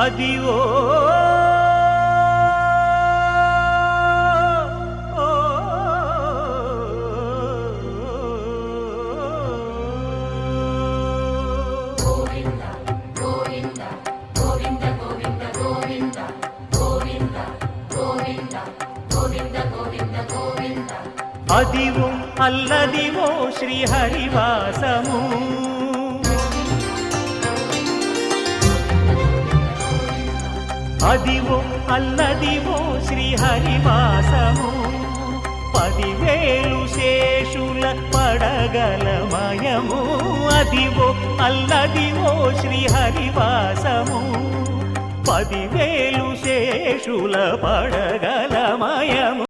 Adivo Adivo Alladivo శ్రీహరివాసము Adivo Alladivo శ్రీహరివాసము 10,000 శేషుల పడగలమయము Adivo Alladivo శ్రీహరివాసము 10,000 శేషుల పడగలమయము